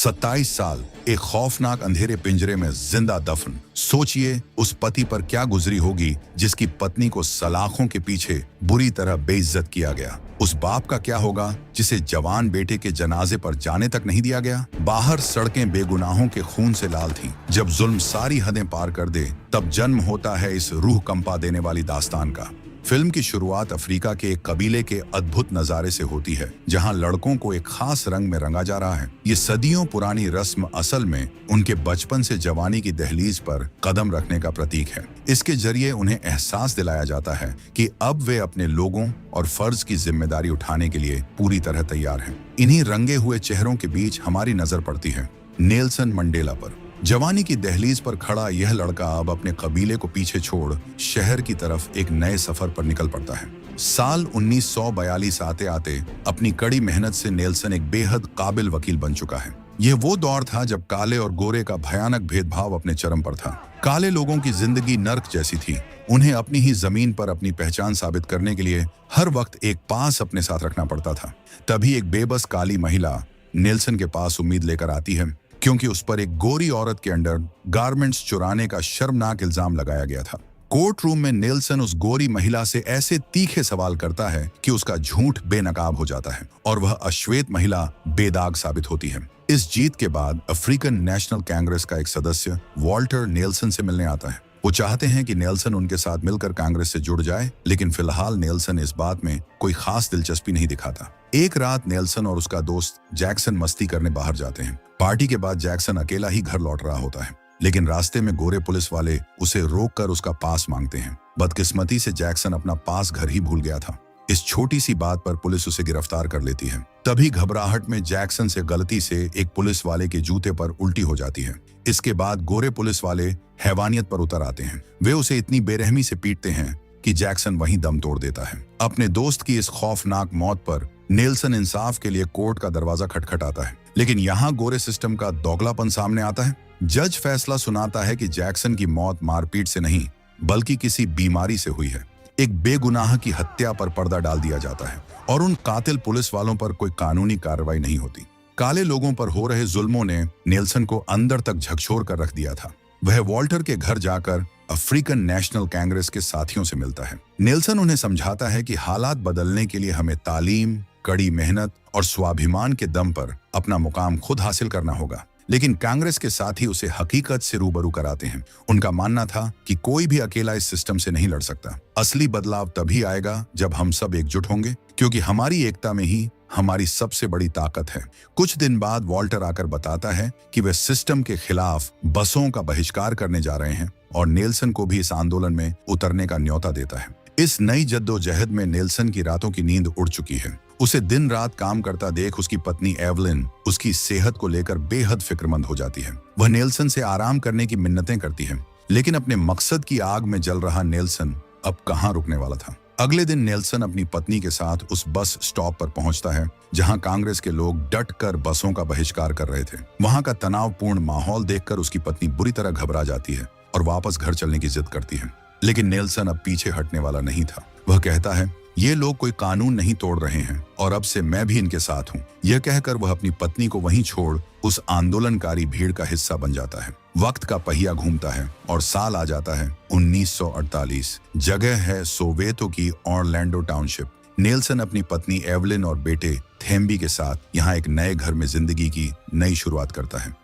27 साल एक खौफनाक अंधेरे पिंजरे में जिंदा दफन। सोचिए उस पति पर क्या गुजरी होगी जिसकी पत्नी को सलाखों के पीछे बुरी तरह बेइज्जत किया गया। उस बाप का क्या होगा जिसे जवान बेटे के जनाजे पर जाने तक नहीं दिया गया। बाहर सड़कें बेगुनाहों के खून से लाल थीं। जब जुल्म सारी हदें पार कर दे तब जन्म होता है इस रूह कंपा देने वाली दास्तान का। फिल्म की शुरुआत अफ्रीका के एक कबीले के अद्भुत नजारे से होती है, जहां लड़कों को एक खास रंग में रंगा जा रहा है। ये सदियों पुरानी रस्म असल में उनके बचपन से जवानी की दहलीज पर कदम रखने का प्रतीक है। इसके जरिए उन्हें एहसास दिलाया जाता है कि अब वे अपने लोगों और फर्ज की जिम्मेदारी उठाने के लिए पूरी तरह तैयार हैं। इन्हीं रंगे हुए चेहरों के बीच हमारी नजर पड़ती है नेल्सन मंडेला पर। जवानी की दहलीज पर खड़ा यह लड़का अब अपने कबीले को पीछे छोड़ शहर की तरफ एक नए सफर पर निकल पड़ता है। साल 1942 आते आते अपनी कड़ी मेहनत से नेल्सन एक बेहद काबिल वकील बन चुका है। यह वो दौर था जब काले और गोरे का भयानक भेदभाव अपने चरम पर था। काले लोगों की जिंदगी नर्क जैसी थी। उन्हें अपनी ही जमीन पर अपनी पहचान साबित करने के लिए हर वक्त एक पास अपने साथ रखना पड़ता था। तभी एक बेबस काली महिला नेल्सन के पास उम्मीद लेकर आती है, क्योंकि उस पर एक गोरी औरत के अंडर गारमेंट्स चुराने का शर्मनाक इल्जाम लगाया गया था। कोर्ट रूम में नेल्सन उस गोरी महिला से ऐसे तीखे सवाल करता है कि उसका झूठ बेनकाब हो जाता है और वह अश्वेत महिला बेदाग साबित होती है। इस जीत के बाद अफ्रीकन नेशनल कांग्रेस का एक सदस्य वॉल्टर नेल्सन से मिलने आता है। वो चाहते हैं कि नेल्सन उनके साथ मिलकर कांग्रेस से जुड़ जाए, लेकिन फिलहाल नेल्सन इस बात में कोई खास दिलचस्पी नहीं दिखाता। एक रात नेल्सन और उसका दोस्त जैक्सन मस्ती करने बाहर जाते हैं। पार्टी के बाद जैक्सन अकेला ही घर लौट रहा होता है, लेकिन रास्ते में गोरे पुलिस वाले उसे रोककर उसका पास मांगते हैं। बदकिस्मती से जैक्सन अपना पास घर ही भूल गया था। इस छोटी सी बात पर पुलिस उसे गिरफ्तार कर लेती है। तभी घबराहट में जैक्सन से गलती से एक पुलिस वाले के जूते पर उल्टी हो जाती है। इसके बाद गोरे पुलिस वाले हैवानियत पर उतर आते हैं। वे उसे इतनी बेरहमी से पीटते हैं कि जैक्सन वहीं दम तोड़ देता है। अपने दोस्त की इस खौफनाक मौत पर नेल्सन इंसाफ के लिए कोर्ट का दरवाजा खटखटाता है, लेकिन यहाँ गोरे सिस्टम का दोगलापन सामने आता है। जज फैसला सुनाता है कि जैक्सन की मौत मारपीट से नहीं बल्कि किसी बीमारी से हुई है। एक बेगुनाह की हत्या पर पर्दा डाल दिया जाता है और उन कातिल पुलिस वालों पर कोई कानूनी कार्रवाई नहीं होती। काले लोगों पर हो रहे जुल्मों ने नेल्सन को अंदर तक झकझोर कर रख दिया था। वह वॉल्टर के घर जाकर अफ्रीकन नेशनल कांग्रेस के साथियों से मिलता है। नेल्सन उन्हें समझाता है कि हालात बदलने के लिए हमें तालीम, कड़ी मेहनत और स्वाभिमान के दम पर अपना मुकाम खुद हासिल करना होगा। लेकिन कांग्रेस के साथी उसे हकीकत से रूबरू कराते हैं। उनका मानना था कि कोई भी अकेला इस सिस्टम से नहीं लड़ सकता। असली बदलाव तभी आएगा जब हम सब एकजुट होंगे, क्योंकि हमारी एकता में ही हमारी सबसे बड़ी ताकत है। कुछ दिन बाद वॉल्टर आकर बताता है कि वे सिस्टम के खिलाफ बसों का बहिष्कार करने जा रहे हैं और नेल्सन को भी इस आंदोलन में उतरने का न्योता देता है। इस नई जद्दोजहद में नेल्सन की रातों की नींद उड़ चुकी है। उसे दिन रात काम करता देख उसकी पत्नी एवलिन उसकी सेहत को लेकर बेहद फिक्रमंद हो जाती है। वह नेल्सन से आराम करने की मिन्नतें करती है, लेकिन अपने मकसद की आग में जल रहा नेल्सन अब कहाँ रुकने वाला था। अगले दिन नेल्सन अपनी पत्नी के साथ उस बस स्टॉप पर पहुंचता है जहां कांग्रेस के लोग डट कर बसों का बहिष्कार कर रहे थे। वहां का तनावपूर्ण माहौल देखकर उसकी पत्नी बुरी तरह घबरा जाती है और वापस घर चलने की जिद करती है, लेकिन नेल्सन अब पीछे हटने वाला नहीं था। वह कहता है, ये लोग कोई कानून नहीं तोड़ रहे हैं और अब से मैं भी इनके साथ हूँ। यह कहकर वह अपनी पत्नी को वहीं छोड़ उस आंदोलनकारी भीड़ का हिस्सा बन जाता है। वक्त का पहिया घूमता है और साल आ जाता है 1948। जगह है सोवेतो की ऑरलैंडो टाउनशिप। नेल्सन अपनी एवलिन एवलिन और बेटे थेम्बी के साथ यहाँ एक नए घर में जिंदगी की नई शुरुआत करता है।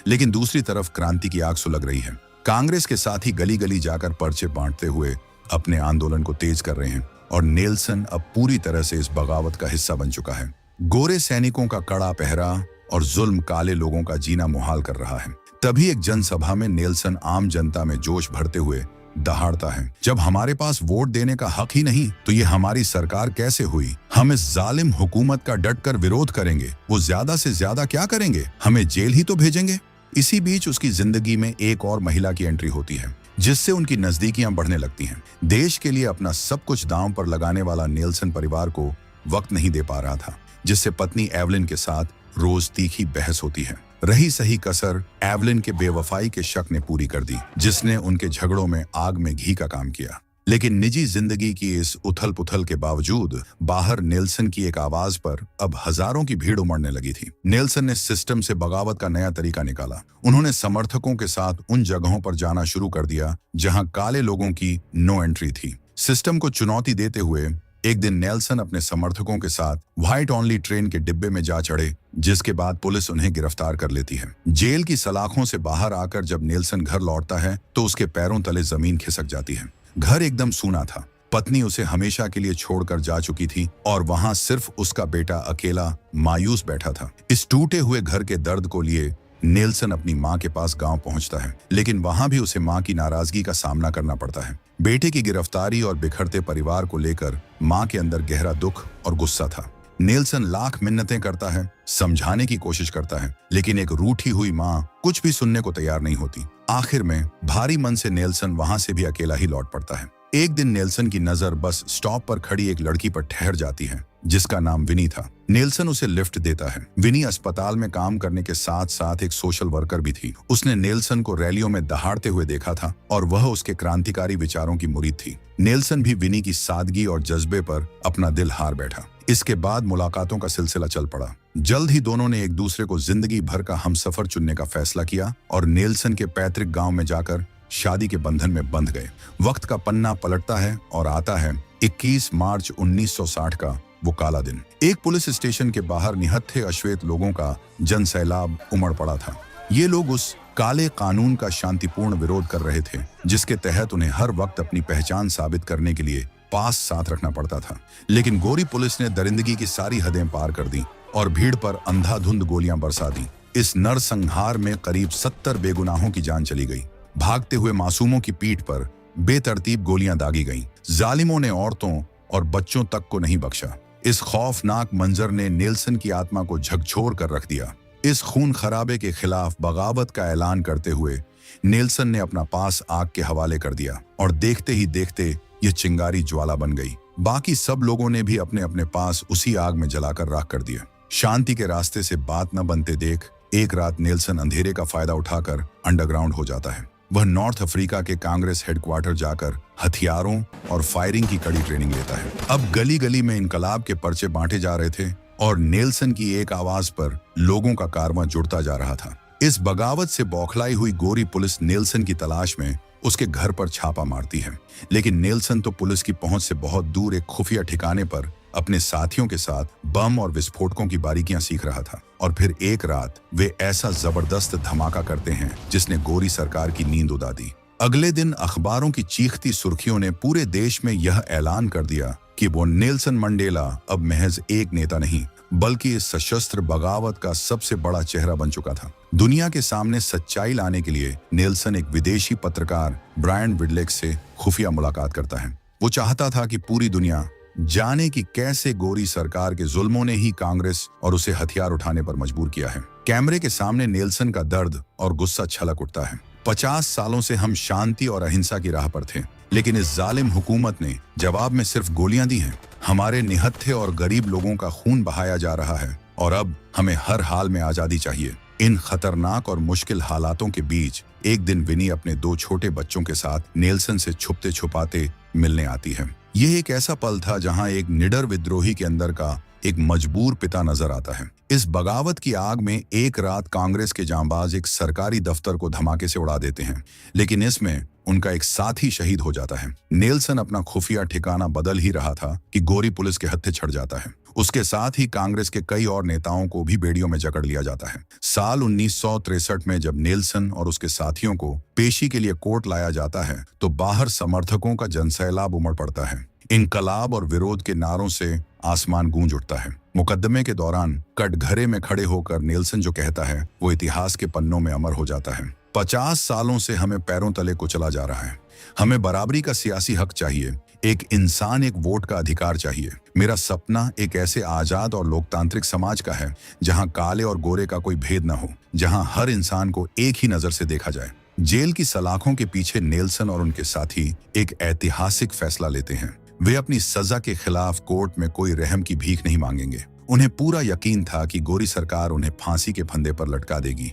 लेकिन दूसरी तरफ क्रांति की आग सुलग रही है। कांग्रेस के साथी गली गली जाकर पर्चे बांटते हुए अपने आंदोलन को तेज कर रहे हैं और नेल्सन अब पूरी तरह से इस बगावत का हिस्सा बन चुका है। गोरे सैनिकों का कड़ा पहरा और जुल्म काले लोगों का जीना मुहाल कर रहा है। तभी एक जनसभा में नेल्सन आम जनता में जोश भरते हुए दहाड़ता है, जब हमारे पास वोट देने का हक ही नहीं तो ये हमारी सरकार कैसे हुई। हम इस जालिम हुकूमत का डटकर विरोध करेंगे। वो ज्यादा से ज्यादा क्या करेंगे, हमें जेल ही तो भेजेंगे। इसी बीच उसकी जिंदगी में एक और महिला की एंट्री होती है, जिससे उनकी नजदीकियां बढ़ने लगती हैं। देश के लिए अपना सब कुछ दांव पर लगाने वाला नेल्सन परिवार को वक्त नहीं दे पा रहा था, जिससे पत्नी एवलिन के साथ रोज तीखी बहस होती है। रही सही कसर एवलिन के बेवफाई के शक ने पूरी कर दी, जिसने उनके झगड़ों में आग में घी का काम किया। लेकिन निजी जिंदगी की इस उथल पुथल के बावजूद बाहर नेल्सन की एक आवाज पर अब हजारों की भीड़ उमड़ने लगी थी। नेल्सन ने सिस्टम से बगावत का नया तरीका निकाला। उन्होंने समर्थकों के साथ उन जगहों पर जाना शुरू कर दिया जहां काले लोगों की नो एंट्री थी। सिस्टम को चुनौती देते हुए एक दिन नेल्सन अपने समर्थकों के साथ व्हाइट ओनली ट्रेन के डिब्बे में जा चढ़े, जिसके बाद पुलिस उन्हें गिरफ्तार कर लेती है। जेल की सलाखों से बाहर आकर जब नेल्सन घर लौटता है तो उसके पैरों तले जमीन खिसक जाती है। घर एकदम सूना था। पत्नी उसे हमेशा के लिए छोड़कर जा चुकी थी और वहां सिर्फ उसका बेटा अकेला मायूस बैठा था। इस टूटे हुए घर के दर्द को लिए नेल्सन अपनी मां के पास गांव पहुंचता है, लेकिन वहां भी उसे मां की नाराजगी का सामना करना पड़ता है। बेटे की गिरफ्तारी और बिखरते परिवार को लेकर मां के अंदर गहरा दुख और गुस्सा था। नेल्सन लाख मिन्नतें करता है, समझाने की कोशिश करता है, लेकिन एक रूठी हुई मां कुछ भी सुनने को तैयार नहीं होती। आखिर में भारी मन से नेल्सन वहां से भी अकेला ही लौट पड़ता है। एक दिन नेल्सन की नजर बस स्टॉप पर खड़ी एक लड़की पर ठहर जाती है जिसका नाम विनी था। नेल्सन उसे लिफ्ट देता है। विनी अस्पताल में काम करने के साथ साथ एक सोशल वर्कर भी थी। उसने नेल्सन को रैलियों में दहाड़ते हुए देखा था और वह उसके क्रांतिकारी विचारों की मुरीद थी। नेल्सन भी विनी की सादगी और जज्बे पर अपना दिल हार बैठा। इसके बाद मुलाकातों का सिलसिला चल पड़ा। जल्द ही दोनों ने एक दूसरे को जिंदगी भर का हमसफर चुनने का फैसला किया और नेल्सन के पैतृक गांव में जाकर शादी के बंधन में बंध गए। वक्त का पन्ना पलटता है और आता है 21 मार्च 1960 का वो काला दिन। एक पुलिस स्टेशन के बाहर निहत्थे अश्वेत लोगों का जनसैलाब उमड़ पड़ा था। ये लोग उस काले कानून का शांतिपूर्ण विरोध कर रहे थे जिसके तहत उन्हें हर वक्त अपनी पहचान साबित करने के लिए पास साथ रखना पड़ता था। लेकिन गोरी पुलिस ने दरिंदगी की सारी हदें पार कर दी और भीड़ पर अंधाधुंध गोलियां बरसा दी। इस नरसंहार में करीब 70 बेगुनाहों की जान चली गई। भागते हुए मासूमों की पीठ पर बेतरतीब गोलियां दागी गईं। जालिमों ने औरतों और बच्चों तक को नहीं बख्शा। इस खौफनाक मंजर ने नेल्सन की आत्मा को झकझोर कर रख दिया। इस खून खराबे के खिलाफ बगावत का ऐलान करते हुए नेल्सन ने अपना पास आग के हवाले कर दिया और देखते ही देखते ये चिंगारी ज्वाला बन गई। बाकी सब लोगों ने भी अपने अपने पास उसी आग में जलाकर राख कर दिया। शांति के रास्ते से बात न बनते देख एक रात नेल्सन अंधेरे का फायदा उठाकर अंडरग्राउंड हो जाता है। वह नॉर्थ अफ्रीका के कांग्रेस हेडक्वार्टर जाकर हथियारों और फायरिंग की कड़ी ट्रेनिंग लेता है। अब गली गली में इनकलाब के पर्चे बांटे जा रहे थे और नेल्सन की एक आवाज पर लोगों का कारवां जुड़ता जा रहा था। इस बगावत से बौखलाई हुई गोरी पुलिस नेल्सन की तलाश में उसके घर पर छापा मारती है, लेकिन नेल्सन तो पुलिस की पहुंच से बहुत दूर एक खुफिया ठिकाने पर अपने साथियों के साथ बम और विस्फोटकों की बारीकियां सीख रहा था। और फिर एक रात वे ऐसा जबरदस्त धमाका करते हैं जिसने गोरी सरकार की नींद उड़ा दी। अगले दिन अखबारों की चीखती सुर्खियों ने पूरे देश में यह ऐलान कर दिया कि वो नेल्सन मंडेला अब महज एक नेता नहीं बल्कि इस सशस्त्र बगावत का सबसे बड़ा चेहरा बन चुका था। दुनिया के सामने सच्चाई लाने के लिए नेल्सन एक विदेशी पत्रकार ब्रायन विडलेक से खुफिया मुलाकात करता है। वो चाहता था कि पूरी दुनिया जाने कि कैसे गोरी सरकार के जुल्मों ने ही कांग्रेस और उसे हथियार उठाने पर मजबूर किया है। कैमरे के सामने नेल्सन का दर्द और गुस्सा छलक उठता है। 50 सालों से हम शांति और अहिंसा की राह पर थे, लेकिन इस जालिम हुकूमत ने जवाब में सिर्फ गोलियां दी हैं। हमारे निहत्थे और गरीब लोगों का खून बहाया जा रहा है और अब हमें हर हाल में आजादी चाहिए। इन खतरनाक और मुश्किल हालातों के बीच एक दिन विनी अपने 2 छोटे बच्चों के साथ नेल्सन से छुपते छुपाते मिलने आती है। यह एक ऐसा पल था जहां एक निडर विद्रोही के अंदर का एक मजबूर पिता नजर आता है। इस बगावत की आग में एक रात कांग्रेस के जांबाज एक सरकारी दफ्तर को धमाके से उड़ा देते हैं, लेकिन इसमें उनका एक साथी शहीद हो जाता है। नेल्सन अपना खुफिया ठिकाना बदल ही रहा था कि गोरी पुलिस के हत्थे चढ़ जाता है। उसके साथ ही कांग्रेस के कई और नेताओं को भी बेड़ियों में जकड़ लिया जाता है। साल 1963 में जब नेल्सन और उसके साथियों को पेशी के लिए कोर्ट लाया जाता है तो बाहर समर्थकों का जनसैलाब उमड़ पड़ता है। इनकलाब और विरोध के नारों से आसमान गूंज उठता है। मुकदमे के दौरान कटघरे में खड़े होकर नेल्सन जो कहता है वो इतिहास के पन्नों में अमर हो जाता है। 50 सालों से हमें पैरों तले कुचला जा रहा है। हमें बराबरी का सियासी हक चाहिए, एक इंसान एक वोट का अधिकार चाहिए। मेरा सपना एक ऐसे आजाद और लोकतांत्रिक समाज का है जहां काले और गोरे का कोई भेद न हो, जहां हर इंसान को एक ही नजर से देखा जाए। जेल की सलाखों के पीछे नेल्सन और उनके साथी एक ऐतिहासिक फैसला लेते हैं। वे अपनी सजा के खिलाफ कोर्ट में कोई रहम की भीख नहीं मांगेंगे। उन्हें पूरा यकीन था कि गोरी सरकार उन्हें फांसी के फंदे पर लटका देगी,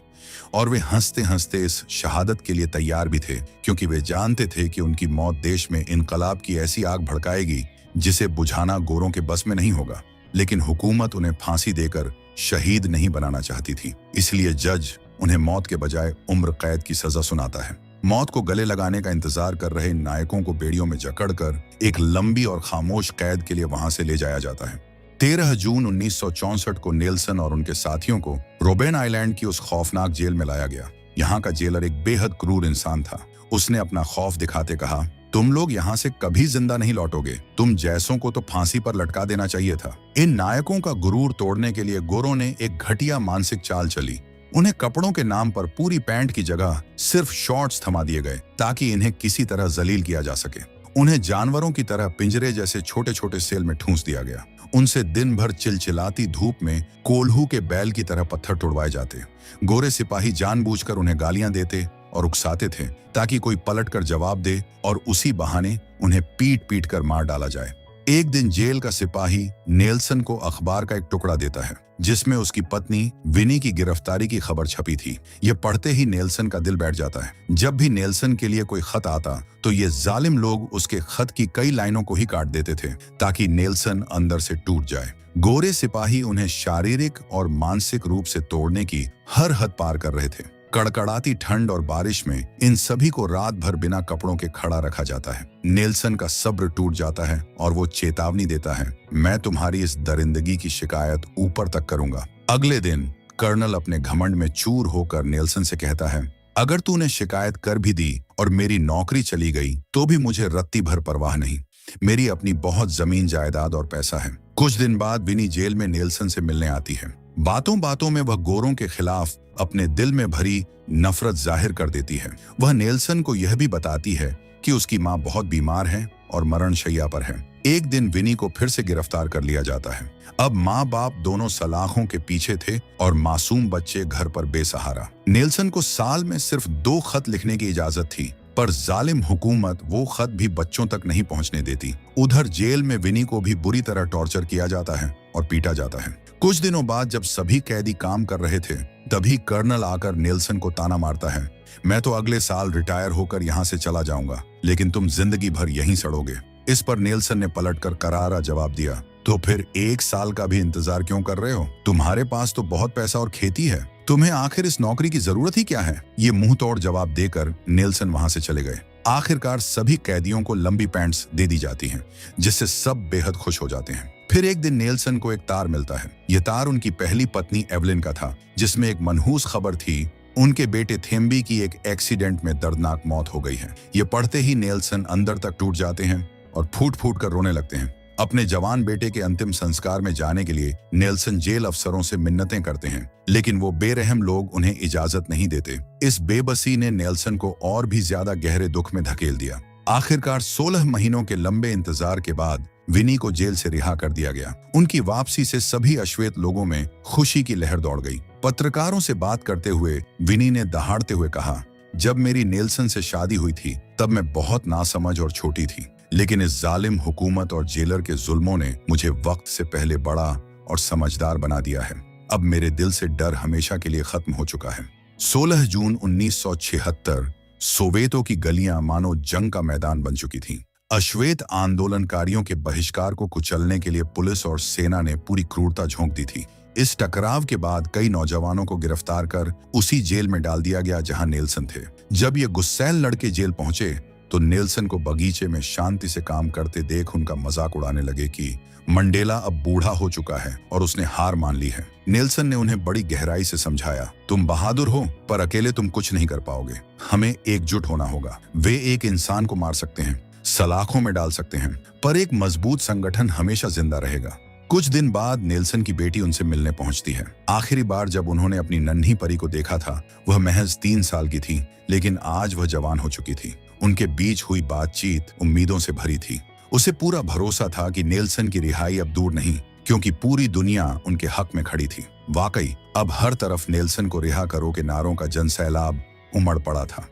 और वे हंसते हंसते इस शहादत के लिए तैयार भी थे, क्योंकि वे जानते थे कि उनकी मौत देश में इनकलाब की ऐसी आग भड़काएगी जिसे बुझाना गोरों के बस में नहीं होगा। लेकिन हुकूमत उन्हें फांसी देकर शहीद नहीं बनाना चाहती थी, इसलिए जज उन्हें मौत के बजाय उम्र कैद की सजा सुनाता है। मौत को गले लगाने का इंतजार कर रहे नायकों को बेड़ियों में जकड़कर एक लंबी और खामोश कैद के लिए वहां से ले जाया जाता है। 13 जून 1964 को नेल्सन और उनके साथियों को रोबेन आइलैंड की उस खौफनाक जेल में लाया गया। यहाँ का जेलर एक बेहद क्रूर इंसान था। उसने अपना खौफ दिखाते कहा, तुम लोग यहाँ से कभी जिंदा नहीं लौटोगे, तुम जैसों को तो फांसी पर लटका देना चाहिए था। इन नायकों का गुरूर तोड़ने के लिए गोरों ने एक घटिया मानसिक चाल चली। उन्हें कपड़ों के नाम पर पूरी पैंट की जगह सिर्फ शॉर्ट्स थमा दिए गए ताकि इन्हें किसी तरह जलील किया जा सके। उन्हें जानवरों की तरह पिंजरे जैसे छोटे छोटे सेल में ठूंस दिया गया। उनसे दिन भर चिलचिलाती धूप में कोल्हू के बैल की तरह पत्थर तुड़वाए जाते। गोरे सिपाही जानबूझकर उन्हें गालियां देते और उकसाते थे ताकि कोई पलटकर जवाब दे और उसी बहाने उन्हें पीट पीट कर मार डाला जाए। एक दिन जेल का सिपाही नेल्सन को अखबार का एक टुकड़ा देता है जिसमें उसकी पत्नी विनी की गिरफ्तारी की खबर छपी थी। यह पढ़ते ही नेल्सन का दिल बैठ जाता है। जब भी नेल्सन के लिए कोई खत आता तो ये जालिम लोग उसके खत की कई लाइनों को ही काट देते थे ताकि नेल्सन अंदर से टूट जाए। गोरे सिपाही उन्हें शारीरिक और मानसिक रूप से तोड़ने की हर हद पार कर रहे थे। कड़कड़ाती ठंड और बारिश में इन सभी को रात भर बिना कपड़ों के खड़ा रखा जाता है। नेल्सन का सब्र टूट जाता है और वो चेतावनी देता है, मैं तुम्हारी इस दरिंदगी की शिकायत ऊपर तक करूंगा। अगले दिन कर्नल अपने घमंड में चूर होकर नेल्सन से कहता है, अगर तूने शिकायत कर भी दी और मेरी नौकरी चली गई तो भी मुझे रत्ती भर परवाह नहीं। मेरी अपनी बहुत जमीन जायदाद और पैसा है। कुछ दिन बाद विनी जेल में नेल्सन से मिलने आती है। बातों बातों में वह गोरों के खिलाफ अपने दिल में भरी नफरत जाहिर कर देती है। वह नेल्सन को यह भी बताती है कि उसकी मां बहुत बीमार है और मरणशैया पर है। एक दिन विनी को फिर से गिरफ्तार कर लिया जाता है। अब माँ बाप दोनों सलाखों के पीछे थे और मासूम बच्चे घर पर बेसहारा। नेल्सन को साल में सिर्फ 2 खत लिखने की इजाजत थी, पर जालिम हुकूमत वो खत भी बच्चों तक नहीं पहुंचने देती। उधर जेल में विनी को भी बुरी तरह टॉर्चर किया जाता है और पीटा जाता है। कुछ दिनों बाद जब सभी कैदी काम कर रहे थे तभी कर्नल आकर नेल्सन को ताना मारता है, मैं तो अगले साल रिटायर होकर यहाँ से चला जाऊंगा, लेकिन तुम जिंदगी भर यहीं सड़ोगे। इस पर नेल्सन ने पलटकर करारा जवाब दिया, तो फिर 1 साल का भी इंतजार क्यों कर रहे हो? तुम्हारे पास तो बहुत पैसा और खेती है, तुम्हें आखिर इस नौकरी की जरूरत ही क्या है? ये मुंह तोड़ जवाब देकर नेल्सन वहां से चले गए। आखिरकार सभी कैदियों को लंबी पैंट्स दे दी जाती हैं, जिससे सब बेहद खुश हो जाते हैं। फिर एक दिन नेल्सन को एक तार मिलता है। यह तार उनकी पहली पत्नी एवलिन का था, जिसमें एक मनहूस खबर थी, उनके बेटे थेम्बी की एक एक्सीडेंट में दर्दनाक मौत हो गई है। ये पढ़ते ही नेल्सन अंदर तक टूट जाते हैं और फूट फूट कर रोने लगते हैं। अपने जवान बेटे के अंतिम संस्कार में जाने के लिए नेल्सन जेल अफसरों से मिन्नतें करते हैं, लेकिन वो बेरहम लोग उन्हें इजाजत नहीं देते। इस बेबसी ने नेल्सन को और भी ज्यादा गहरे दुख में धकेल दिया। आखिरकार 16 महीनों के लंबे इंतजार के बाद विनी को जेल से रिहा कर दिया गया। उनकी वापसी से सभी अश्वेत लोगों में खुशी की लहर दौड़ गई। पत्रकारों से बात करते हुए विनी ने दहाड़ते हुए कहा, जब मेरी नेल्सन से शादी हुई थी तब मैं बहुत नासमझ और छोटी थी, लेकिन इस जालिम हुकूमत और जेलर के जुल्मों ने मुझे वक्त से पहले बड़ा और समझदार बना दिया है। अब मेरे दिल से डर हमेशा के लिए खत्म हो चुका है। 16 जून 1976 सोवेतो की गलियां मानो जंग का मैदान बन चुकी थीं। अश्वेत आंदोलनकारियों के बहिष्कार को कुचलने के लिए पुलिस और सेना ने पूरी क्रूरता झोंक दी थी। इस टकराव के बाद कई नौजवानों को गिरफ्तार कर उसी जेल में डाल दिया गया जहां नेल्सन थे। जब ये गुस्सैल लड़के जेल पहुंचे तो नेल्सन को बगीचे में शांति से काम करते देख उनका मजाक उड़ाने लगे कि मंडेला अब बूढ़ा हो चुका है और उसने हार मान ली है। नेल्सन ने उन्हें बड़ी गहराई से समझाया, तुम बहादुर हो पर अकेले तुम कुछ नहीं कर पाओगे, हमें एकजुट होना होगा। वे एक इंसान को मार सकते हैं, सलाखों में डाल सकते हैं, पर एक मजबूत संगठन हमेशा जिंदा रहेगा। कुछ दिन बाद नेल्सन की बेटी उनसे मिलने पहुंचती है। आखिरी बार जब उन्होंने अपनी नन्ही परी को देखा था वह महज 3 साल की थी, लेकिन आज वह जवान हो चुकी थी। उनके बीच हुई बातचीत उम्मीदों से भरी थी। उसे पूरा भरोसा था कि नेल्सन की रिहाई अब दूर नहीं, क्योंकि पूरी दुनिया उनके हक में खड़ी थी। वाकई अब हर तरफ नेल्सन को रिहा करो के नारों का जनसैलाब उमड़ पड़ा था।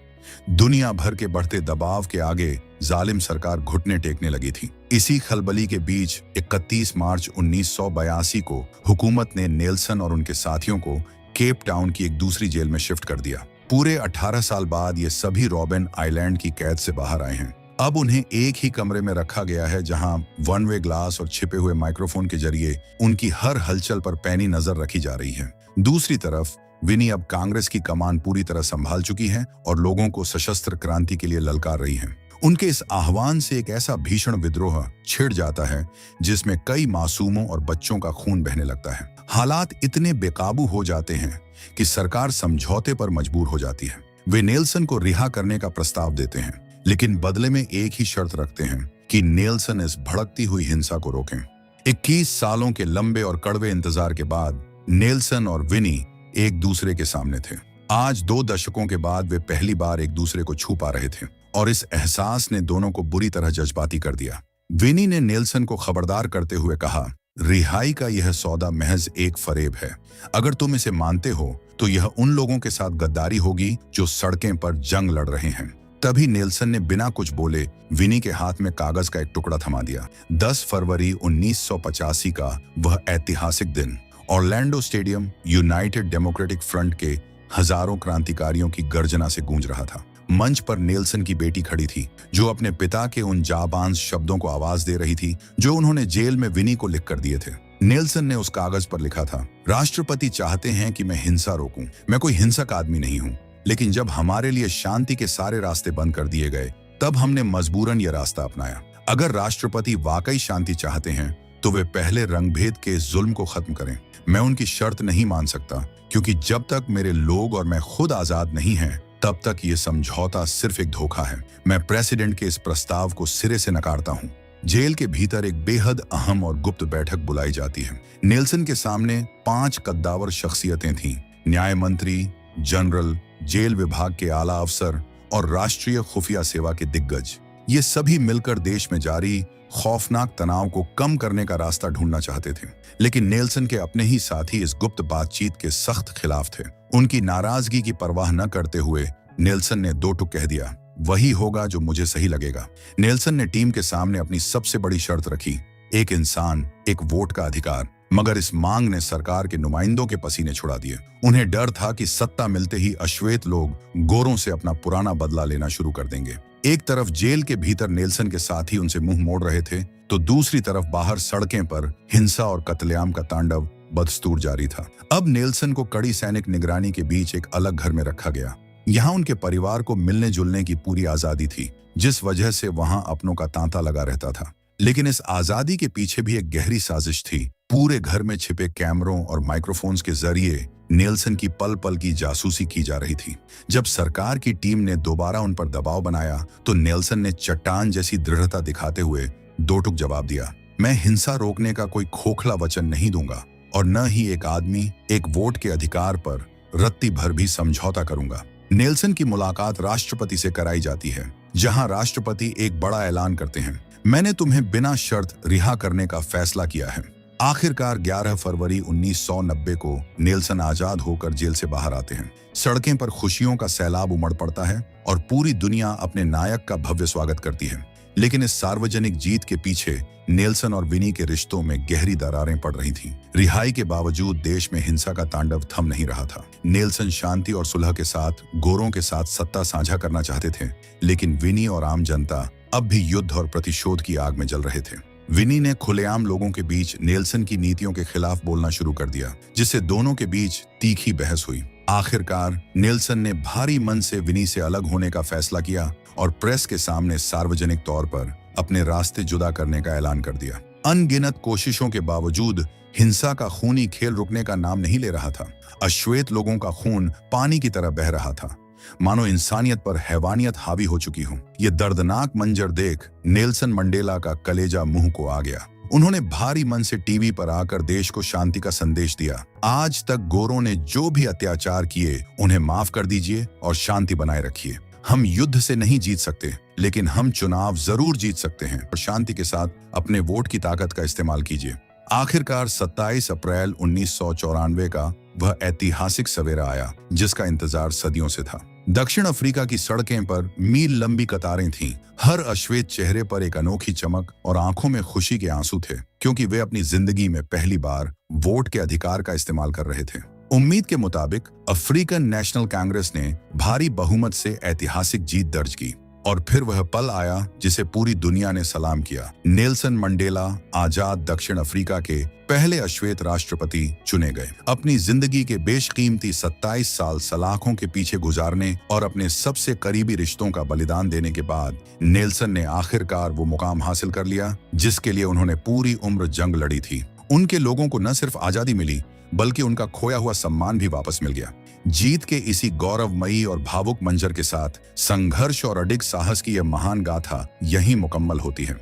दुनिया भर के बढ़ते दबाव के आगे जालिम सरकार घुटने टेकने लगी थी। इसी खलबली के बीच 31 मार्च 1982 को हुकूमत ने नेल्सन और उनके साथियों को केप टाउन की एक दूसरी जेल में शिफ्ट कर दिया। पूरे 18 साल बाद ये सभी रॉबिन आइलैंड की कैद से बाहर आए हैं। अब उन्हें एक ही कमरे में रखा गया है, जहां वन वे ग्लास और छिपे हुए माइक्रोफोन के जरिए उनकी हर हलचल पर पैनी नजर रखी जा रही है। दूसरी तरफ विनी अब कांग्रेस की कमान पूरी तरह संभाल चुकी है और लोगों को सशस्त्र क्रांति के लिए ललकार रही है। उनके इस आह्वान से एक ऐसा भीषण विद्रोह छिड़ जाता है जिसमें कई मासूमों और बच्चों का खून बहने लगता है। हालात इतने बेकाबू हो जाते हैं कि सरकार समझौते पर मजबूर हो जाती है। वे नेल्सन को रिहा करने का प्रस्ताव देते हैं, लेकिन बदले में एक ही शर्त रखते हैं कि नेल्सन इस भड़कती हुई हिंसा को रोकें। 21 सालों के लंबे और कड़वे इंतजार के बाद नेल्सन और विनी एक दूसरे के सामने थे। आज 2 दशकों के बाद वे पहली बार एक दूसरे को छू पा रहे थे और इस एहसास ने दोनों को बुरी तरह जज्बाती कर दिया। विनी ने नेल्सन को खबरदार करते हुए कहा, रिहाई का यह सौदा महज एक फरेब है। अगर तुम इसे मानते हो तो यह उन लोगों के साथ गद्दारी होगी जो सड़कें पर जंग लड़ रहे हैं। तभी नेल्सन ने बिना कुछ बोले विनी के हाथ में कागज का एक टुकड़ा थमा दिया। 10 फरवरी 1985 का वह ऐतिहासिक दिन Orlando stadium United democratic front के हजारों क्रांतिकारियों की गर्जना से गूंज रहा था। मंच पर नेल्सन की बेटी खड़ी थी, जो अपने पिता के उन जाबांज शब्दों को आवाज दे रही थी जो उन्होंने जेल में विनी को लिख कर दिए थे। नेल्सन ने उस कागज पर लिखा था, राष्ट्रपति चाहते हैं कि मैं हिंसा रोकूं। मैं कोई हिंसक आदमी नहीं हूं, लेकिन जब हमारे लिए शांति के सारे रास्ते बंद कर दिए गए तब हमने मजबूरन यह रास्ता अपनाया। अगर राष्ट्रपति वाकई शांति चाहते हैं तो वे पहले रंगभेद के जुल्म को खत्म करें। मैं उनकी शर्त नहीं मान सकता, क्योंकि जब तक मेरे लोग और मैं खुद आजाद नहीं हैं, तब तक ये समझौता सिर्फ एक धोखा है। मैं प्रेसिडेंट के इस प्रस्ताव को सिरे से नकारता हूँ। जेल के भीतर एक बेहद अहम और गुप्त बैठक बुलाई जाती है। नेल्सन के सामने 5 कद्दावर शख्सियतें थीं, न्याय मंत्री, जनरल, जेल विभाग के आला अफसर और राष्ट्रीय खुफिया सेवा के दिग्गज। ये सभी मिलकर देश में जारी खौफनाक तनाव को कम करने का रास्ता ढूंढना चाहते थे, लेकिन नेल्सन के अपने ही साथी इस गुप्त बातचीत के सख्त खिलाफ थे। उनकी नाराजगी की परवाह न करते हुए नेल्सन ने 2 टुक कह दिया, वही होगा जो मुझे सही लगेगा। नेल्सन ने टीम के सामने अपनी सबसे बड़ी शर्त रखी, एक इंसान, एक वोट का अधिकार। मगर इस मांग ने सरकार के नुमाइंदों के पसीने छुड़ा दिए। उन्हें डर था कि सत्ता मिलते ही अश्वेत लोग गोरों से अपना पुराना बदला लेना शुरू कर देंगे। एक तरफ जेल के भीतर नेल्सन के साथी उनसे मुंह मोड़ रहे थे, तो दूसरी तरफ बाहर सड़कें पर हिंसा और कत्लेआम का तांडव बदस्तूर जारी था। अब नेल्सन को कड़ी सैनिक निगरानी के बीच एक अलग घर में रखा गया। यहाँ उनके परिवार को मिलने जुलने की पूरी आजादी थी, जिस वजह से वहां अपनों का तांता लगा रहता था। लेकिन इस आजादी के पीछे भी एक गहरी साजिश थी। पूरे घर में छिपे कैमरों और माइक्रोफोन्स के जरिए नेल्सन की पल पल की जासूसी की जा रही थी। जब सरकार की टीम ने दोबारा उन पर दबाव बनाया तो नेल्सन ने चट्टान जैसी दृढ़ता दिखाते हुए 2 टुक जवाब दिया, मैं हिंसा रोकने का कोई खोखला वचन नहीं दूंगा और न ही एक आदमी, एक वोट के अधिकार पर रत्ती भर भी समझौता करूंगा। नेल्सन की मुलाकात राष्ट्रपति से कराई जाती है, जहां राष्ट्रपति एक बड़ा ऐलान करते हैं, मैंने तुम्हें बिना शर्त रिहा करने का फैसला किया है। आखिरकार 11 फरवरी 1990 को नेल्सन आजाद होकर जेल से बाहर आते हैं। सड़कें पर खुशियों का सैलाब उमड़ पड़ता है और पूरी दुनिया अपने नायक का भव्य स्वागत करती है। लेकिन इस सार्वजनिक जीत के पीछे नेल्सन और विनी के रिश्तों में गहरी दरारें पड़ रही थीं। रिहाई के बावजूद देश में हिंसा का तांडव थम नहीं रहा था। नेल्सन शांति और सुलह के साथ गोरों के साथ सत्ता साझा करना चाहते थे, लेकिन विनी और आम जनता अब भी युद्ध और प्रतिशोध की आग में जल रहे थे। विनी ने खुलेआम लोगों के बीच नेल्सन की नीतियों के खिलाफ बोलना शुरू कर दिया, जिससे दोनों के बीच तीखी बहस हुई। आखिरकार नेल्सन ने भारी मन से विनी से अलग होने का फैसला किया और प्रेस के सामने सार्वजनिक तौर पर अपने रास्ते जुदा करने का ऐलान कर दिया। अनगिनत कोशिशों के बावजूद हिंसा का खूनी खेल रुकने का नाम नहीं ले रहा था। अश्वेत लोगों का खून पानी की तरह बह रहा था, मानो इंसानियत पर हैवानियत हावी हो चुकी हो। ये दर्दनाक मंजर देख नेल्सन मंडेला का कलेजा मुंह को आ गया। उन्होंने भारी मन से टीवी पर आकर देश को शांति का संदेश दिया। आज तक गोरों ने जो भी अत्याचार किए उन्हें माफ कर दीजिए और शांति बनाए रखिए। हम युद्ध से नहीं जीत सकते, लेकिन हम चुनाव जरूर जीत सकते हैं और शांति के साथ अपने वोट की ताकत का इस्तेमाल कीजिए। आखिरकार 27 अप्रैल 1994 का वह ऐतिहासिक सवेरा आया जिसका इंतजार सदियों से था। दक्षिण अफ्रीका की सड़कें पर मील लंबी कतारें थीं। हर अश्वेत चेहरे पर एक अनोखी चमक और आंखों में खुशी के आंसू थे, क्योंकि वे अपनी जिंदगी में पहली बार वोट के अधिकार का इस्तेमाल कर रहे थे। उम्मीद के मुताबिक अफ्रीकन नेशनल कांग्रेस ने भारी बहुमत से ऐतिहासिक जीत दर्ज की और फिर वह पल आया जिसे पूरी दुनिया ने सलाम किया। नेल्सन मंडेला आजाद दक्षिण अफ्रीका के पहले अश्वेत राष्ट्रपति चुने गए। अपनी जिंदगी के बेशकीमती 27 साल सलाखों के पीछे गुजारने और अपने सबसे करीबी रिश्तों का बलिदान देने के बाद नेल्सन ने आखिरकार वो मुकाम हासिल कर लिया जिसके लिए उन्होंने पूरी उम्र जंग लड़ी थी। उनके लोगों को न सिर्फ आजादी मिली बल्कि उनका खोया हुआ सम्मान भी वापस मिल गया। जीत के इसी गौरवमयी और भावुक मंजर के साथ संघर्ष और अडिग साहस की यह महान गाथा यहीं मुकम्मल होती है।